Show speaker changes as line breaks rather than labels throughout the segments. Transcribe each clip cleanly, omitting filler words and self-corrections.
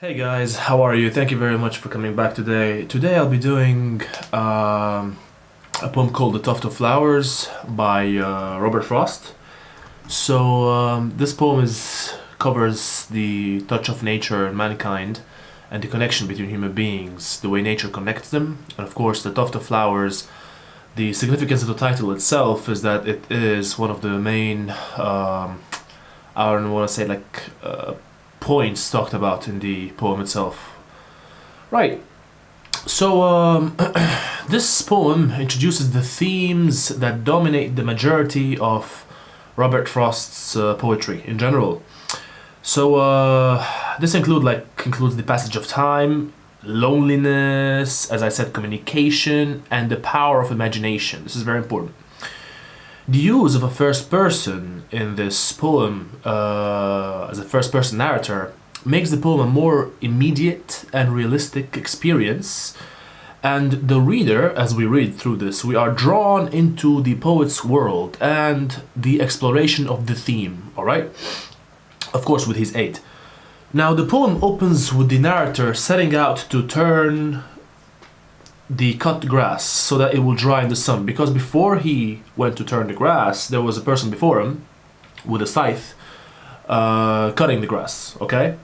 Hey guys, how are you? Thank you very much for coming back today. Today I'll be doing a poem called The Tuft of Flowers by Robert Frost. This poem covers the touch of nature and mankind and the connection between human beings, the way nature connects them. And of course, The Tuft of Flowers, the significance of the title itself is that it is one of the main, I don't want to say points talked about in the poem itself. Right. This poem introduces the themes that dominate the majority of Robert Frost's poetry in general. This includes the passage of time, loneliness, as I said, communication, and the power of imagination. This is very important. The use of a first person in this poem as a first person narrator makes the poem a more immediate and realistic experience, and the reader, as we read through this, we are drawn into the poet's world and the exploration of the theme, alright? Of course, with his aid. Now, the poem opens with the narrator setting out to turn the cut grass so that it will dry in the sun, because before he went to turn the grass there was a person before him with a scythe cutting the grass. Okay,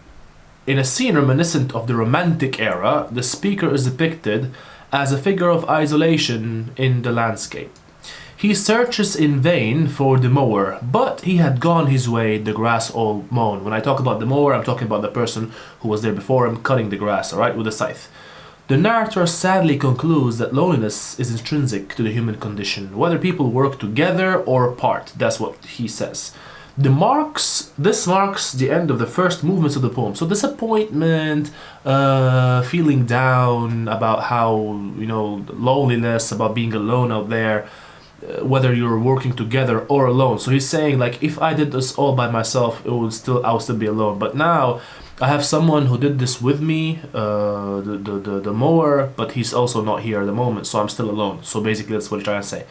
in a scene reminiscent of the Romantic era, the speaker is depicted as a figure of isolation in the landscape. He searches in vain for the mower, but he had gone his way, the grass all mown. When I talk about the mower, I'm talking about the person who was there before him cutting the grass, alright, with a scythe. The narrator sadly concludes that loneliness is intrinsic to the human condition, whether people work together or apart. That's what he says. This marks the end of the first movements of the poem. So disappointment, feeling down about how, loneliness, about being alone out there, whether you're working together or alone. So he's saying, like, if I did this all by myself, I would still be alone. But now I have someone who did this with me, the mower, but he's also not here at the moment, so I'm still alone. So basically that's what he's trying to say.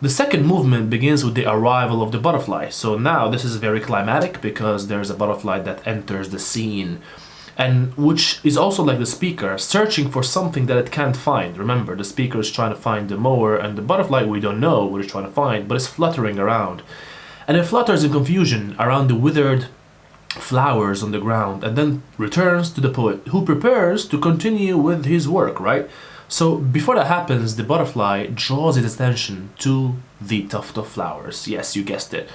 The second movement begins with the arrival of the butterfly. So now this is very climatic because there's a butterfly that enters the scene, and which is also like the speaker searching for something that it can't find. Remember, the speaker is trying to find the mower, and the butterfly, we don't know what it's trying to find, but it's fluttering around. And it flutters in confusion around the withered flowers on the ground, and then returns to the poet, who prepares to continue with his work, right? So before that happens, the butterfly draws its attention to the tuft of flowers. Yes, you guessed it.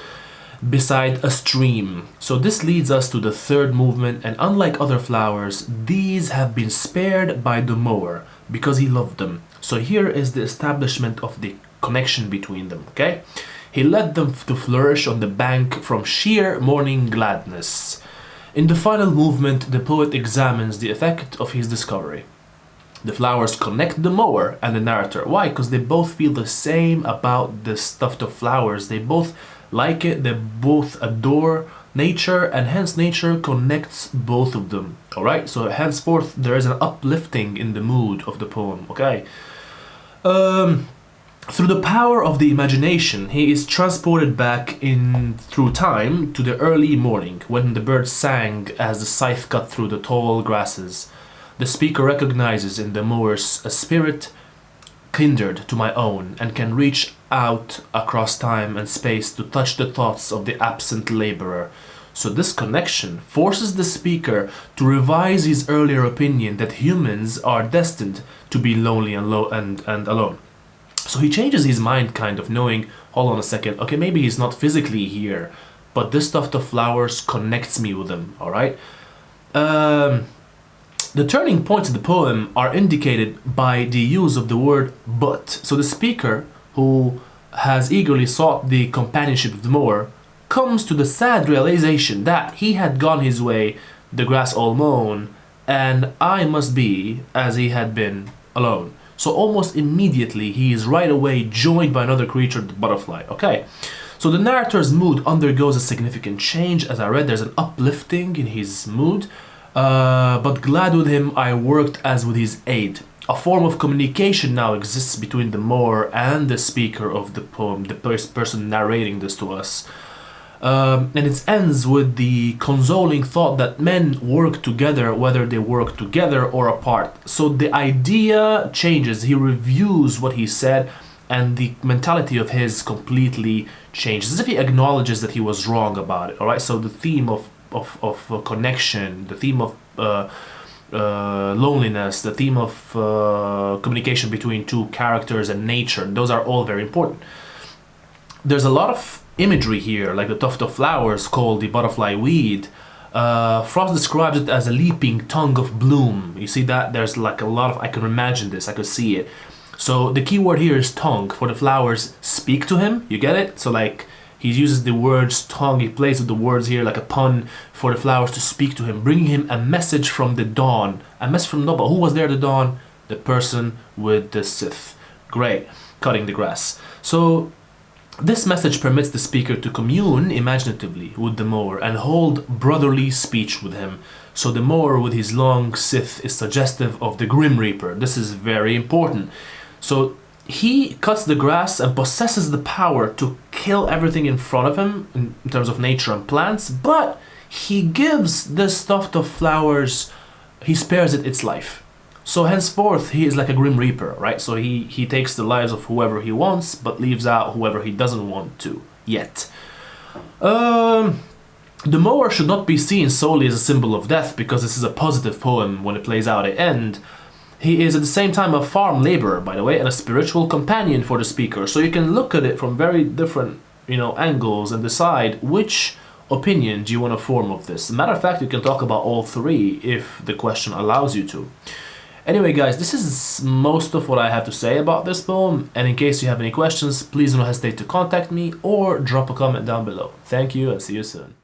Beside a stream. So this leads us to the third movement, and unlike other flowers, these have been spared by the mower because he loved them. So here is the establishment of the connection between them, okay? He led them to flourish on the bank from sheer morning gladness. In the final movement, the poet examines the effect of his discovery. The flowers connect the mower and the narrator. Why? Because they both feel the same about this tuft of flowers. They both like it, they both adore nature, and hence nature connects both of them. Alright? So henceforth there is an uplifting in the mood of the poem. Okay? Through the power of the imagination, he is transported back through time to the early morning, when the birds sang as the scythe cut through the tall grasses. The speaker recognizes in the mowers a spirit kindred to my own, and can reach out across time and space to touch the thoughts of the absent laborer. So this connection forces the speaker to revise his earlier opinion that humans are destined to be lonely and alone. So he changes his mind, kind of knowing, hold on a second, okay, maybe he's not physically here, but this tuft of flowers connects me with him, alright? The turning points of the poem are indicated by the use of the word but. So the speaker, who has eagerly sought the companionship of the mower, comes to the sad realization that he had gone his way, the grass all mown, and I must be, as he had been, alone. So almost immediately he is right away joined by another creature, the butterfly. Okay, so the narrator's mood undergoes a significant change. As I read, there's an uplifting in his mood. But glad with him I worked as with his aid. A form of communication now exists between the mower and the speaker of the poem, the person narrating this to us. And it ends with the consoling thought that men work together whether they work together or apart. So the idea changes. He reviews what he said, and the mentality of his completely changes, as if he acknowledges that he was wrong about it. All right. So the theme of connection, the theme of loneliness, the theme of communication between two characters and nature, those are all very important. There's a lot of imagery here, like the tuft of flowers called the butterfly weed. Frost describes it as a leaping tongue of bloom. You see that? There's like a lot of, I can imagine this, I could see it. So the key word here is tongue, for the flowers speak to him, you get it? So like, he uses the words tongue, he plays with the words here like a pun, for the flowers to speak to him, bringing him a message from the dawn. A message from the dawn, but who was there at the dawn? The person with the scythe. Great, cutting the grass. So this message permits the speaker to commune imaginatively with the mower and hold brotherly speech with him. So the mower with his long scythe is suggestive of the Grim Reaper. This is very important. So he cuts the grass and possesses the power to kill everything in front of him in terms of nature and plants, but he gives this tuft of flowers, he spares it its life. So henceforth he is like a Grim Reaper, right? So he takes the lives of whoever he wants, but leaves out whoever he doesn't want to, yet. The mower should not be seen solely as a symbol of death, because this is a positive poem when it plays out at end. He is at the same time a farm laborer, by the way, and a spiritual companion for the speaker. So you can look at it from very different, angles and decide which opinion do you want to form of this. As a matter of fact, you can talk about all three if the question allows you to. Anyway, guys, this is most of what I have to say about this poem, and in case you have any questions, please don't hesitate to contact me or drop a comment down below. Thank you and see you soon.